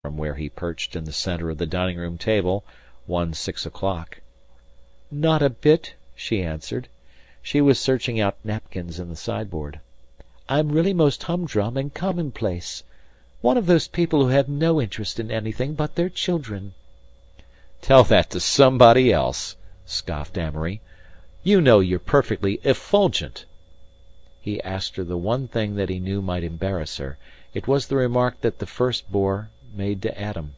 from where he perched in the centre of the dining-room table, one 6 o'clock. "Not a bit," she answered. She was searching out napkins in the sideboard. "I'm really most humdrum and commonplace. One of those people who have no interest in anything but their children." "Tell that to somebody else," scoffed Amory. "You know you're perfectly effulgent." He asked her the one thing that he knew might embarrass her. It was the remark that the first boar made to Adam.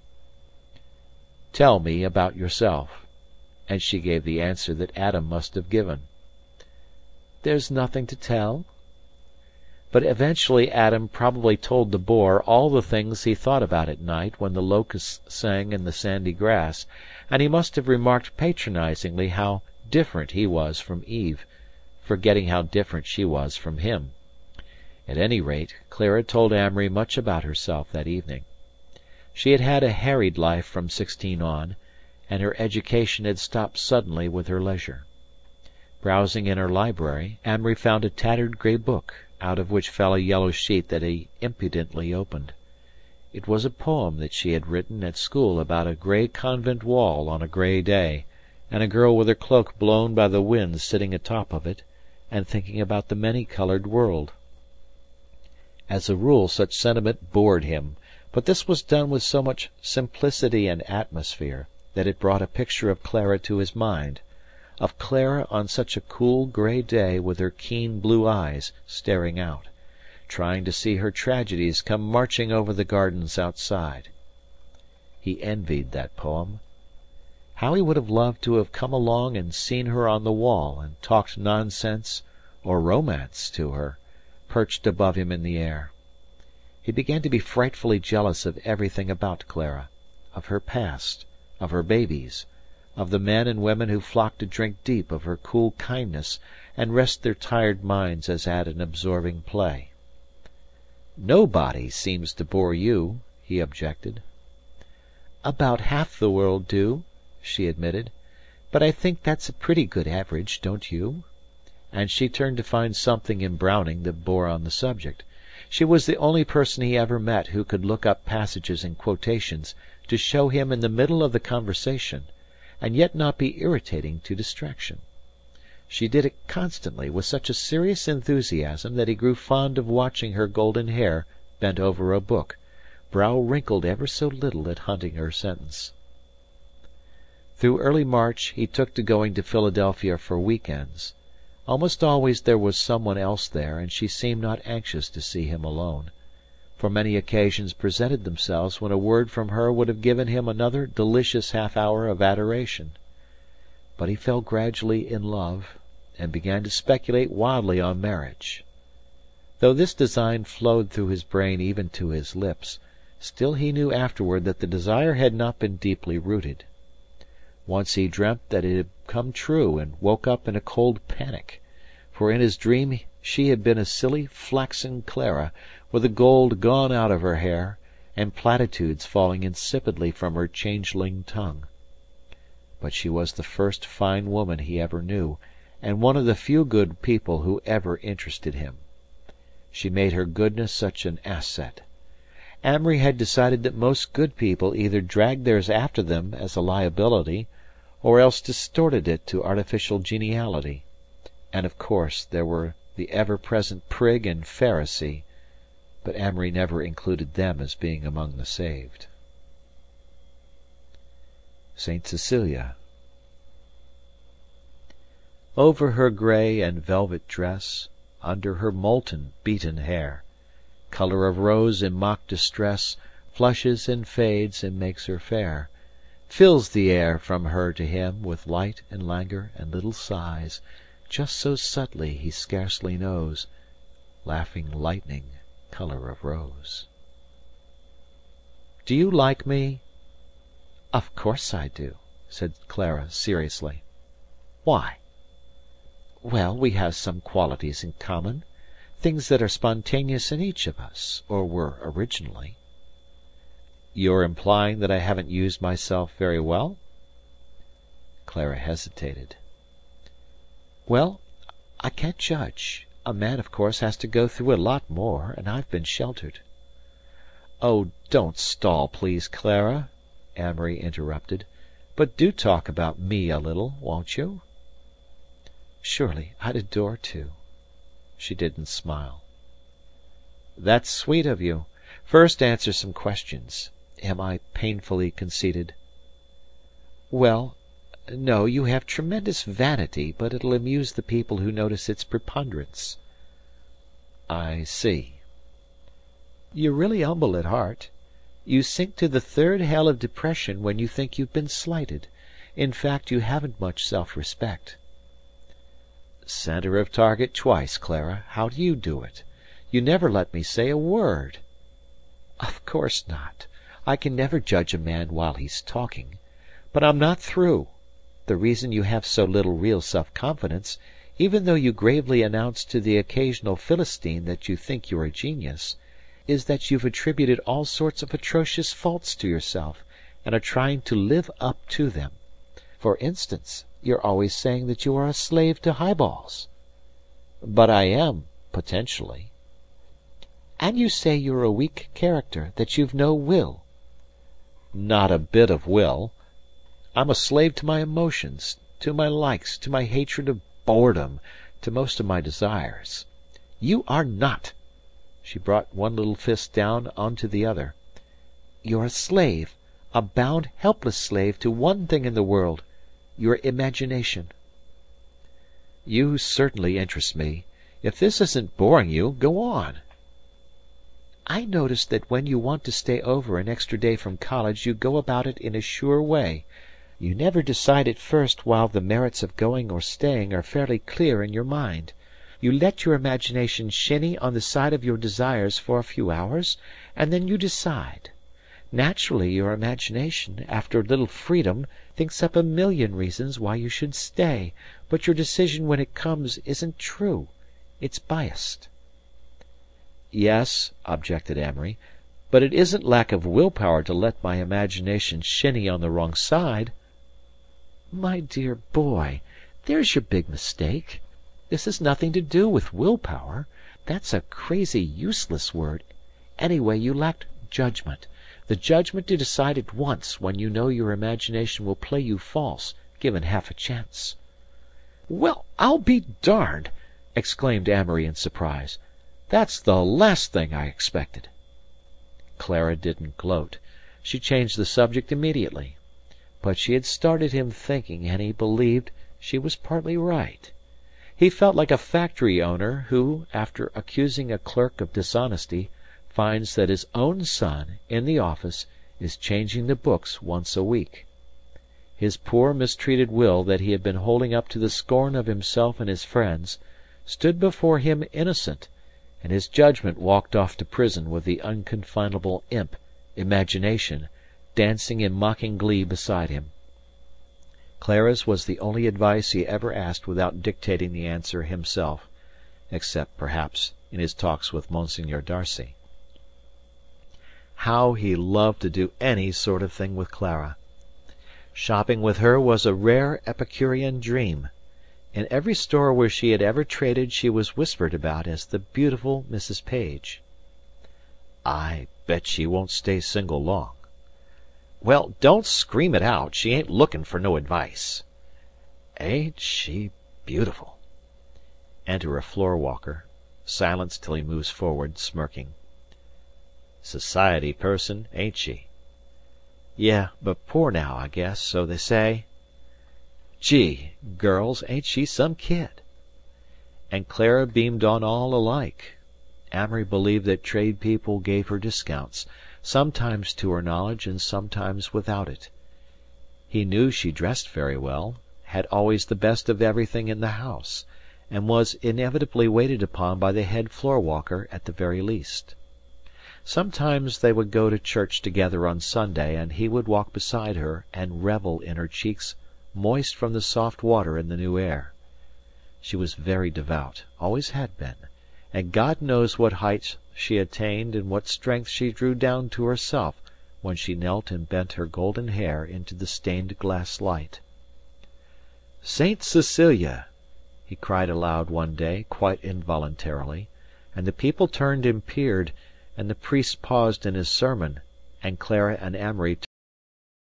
"Tell me about yourself." And she gave the answer that Adam must have given. "There's nothing to tell." But eventually Adam probably told the boar all the things he thought about at night when the locusts sang in the sandy grass, and he must have remarked patronizingly how different he was from Eve, forgetting how different she was from him. At any rate, Clara told Amory much about herself that evening. She had had a harried life from 16 on, and her education had stopped suddenly with her leisure. Browsing in her library, Amory found a tattered grey book, out of which fell a yellow sheet that he impudently opened. It was a poem that she had written at school about a grey convent wall on a grey day, and a girl with her cloak blown by the wind sitting atop of it, and thinking about the many-coloured world. As a rule such sentiment bored him, but this was done with so much simplicity and atmosphere that it brought a picture of Clara to his mind, of Clara on such a cool grey day with her keen blue eyes staring out, trying to see her tragedies come marching over the gardens outside. He envied that poem. How he would have loved to have come along and seen her on the wall and talked nonsense or romance to her, perched above him in the air. He began to be frightfully jealous of everything about Clara, of her past, of her babies, of the men and women who flocked to drink deep of her cool kindness and rest their tired minds as at an absorbing play. "Nobody seems to bore you," he objected. "About half the world do," she admitted. "But I think that's a pretty good average, don't you?" And she turned to find something in Browning that bore on the subject. She was the only person he ever met who could look up passages and quotations to show him in the middle of the conversation, and yet not be irritating to distraction. She did it constantly with such a serious enthusiasm that he grew fond of watching her golden hair bent over a book, brow wrinkled ever so little at hunting her sentence. Through early March he took to going to Philadelphia for week-ends. Almost always there was someone else there, and she seemed not anxious to see him alone, for many occasions presented themselves when a word from her would have given him another delicious half-hour of adoration. But he fell gradually in love, and began to speculate wildly on marriage. Though this design flowed through his brain even to his lips, still he knew afterward that the desire had not been deeply rooted. Once he dreamt that it had come true and woke up in a cold panic, for in his dream she had been a silly flaxen Clara, with the gold gone out of her hair, and platitudes falling insipidly from her changeling tongue. But she was the first fine woman he ever knew, and one of the few good people who ever interested him. She made her goodness such an asset. Amory had decided that most good people either dragged theirs after them as a liability, or else distorted it to artificial geniality. And of course there were the ever-present prig and Pharisee, but Amory never included them as being among the saved. St. Cecilia. Over her grey and velvet dress, under her molten, beaten hair, colour of rose in mock distress flushes and fades and makes her fair, fills the air from her to him with light and languor and little sighs, just so subtly he scarcely knows, laughing lightning, colour of rose. "Do you like me?" "Of course I do," said Clara seriously. "Why?" "Well, we have some qualities in common, things that are spontaneous in each of us, or were originally." "You're implying that I haven't used myself very well?" Clara hesitated. "Well, I can't judge. A man, of course, has to go through a lot more, and I've been sheltered." "Oh, don't stall, please, Clara," Amory interrupted. "But do talk about me a little, won't you?" "Surely. I'd adore to." She didn't smile. "That's sweet of you. First answer some questions. Am I painfully conceited?" "Well, no, you have tremendous vanity, but it'll amuse the people who notice its preponderance." "I see." "You're really humble at heart. You sink to the third hell of depression when you think you've been slighted. In fact, you haven't much self-respect." "Centre of target twice, Clara. How do you do it? You never let me say a word." "Of course not. I can never judge a man while he's talking. But I'm not through. The reason you have so little real self-confidence, even though you gravely announce to the occasional Philistine that you think you're a genius, is that you've attributed all sorts of atrocious faults to yourself, and are trying to live up to them. For instance, you're always saying that you are a slave to highballs." "But I am, potentially." "And you say you're a weak character, that you've no will." "Not a bit of will. I'm a slave to my emotions, to my likes, to my hatred of boredom, to most of my desires." "You are not." She brought one little fist down onto the other. "You're a slave, a bound, helpless slave to one thing in the world, your imagination." "You certainly interest me. If this isn't boring you, go on." "I notice that when you want to stay over an extra day from college you go about it in a sure way. You never decide at first while the merits of going or staying are fairly clear in your mind. You let your imagination shinny on the side of your desires for a few hours, and then you decide. Naturally your imagination, after a little freedom, thinks up a million reasons why you should stay, but your decision when it comes isn't true. It's biased." "Yes," objected Amory, "but it isn't lack of will power to let my imagination shinny on the wrong side." "My dear boy, there's your big mistake. This has nothing to do with will power. That's a crazy, useless word. Anyway, you lacked judgment. The judgment to decide at once when you know your imagination will play you false, given half a chance." "Well, I'll be darned!" exclaimed Amory in surprise. "That's the last thing I expected." Clara didn't gloat. She changed the subject immediately. But she had started him thinking, and he believed she was partly right. He felt like a factory owner who, after accusing a clerk of dishonesty, finds that his own son, in the office, is changing the books once a week. His poor mistreated will that he had been holding up to the scorn of himself and his friends stood before him innocent, and his judgment walked off to prison with the unconfinable imp, imagination, dancing in mocking glee beside him. Clara's was the only advice he ever asked without dictating the answer himself, except, perhaps, in his talks with Monsieur Darcy. How he loved to do any sort of thing with Clara! Shopping with her was a rare Epicurean dream. In every store where she had ever traded she was whispered about as the beautiful Mrs. Page. "I bet she won't stay single long." "Well, don't scream it out. She ain't lookin' for no advice." "Ain't she beautiful?" Enter a floor walker. Silence till he moves forward, smirking. "Society person, ain't she?" "Yeah, but poor now, I guess, so they say." "Gee, girls, ain't she some kid?" And Clara beamed on all alike. Amory believed that trade people gave her discounts, sometimes to her knowledge and sometimes without it. He knew she dressed very well, had always the best of everything in the house, and was inevitably waited upon by the head floor walker at the very least. Sometimes they would go to church together on Sunday, and he would walk beside her and revel in her cheeks moist from the soft water in the new air. She was very devout, always had been, and God knows what heights she attained and what strength she drew down to herself when she knelt and bent her golden hair into the stained glass light. "Saint Cecilia!" he cried aloud one day, quite involuntarily, and the people turned and peered, and the priest paused in his sermon, and Clara and Amory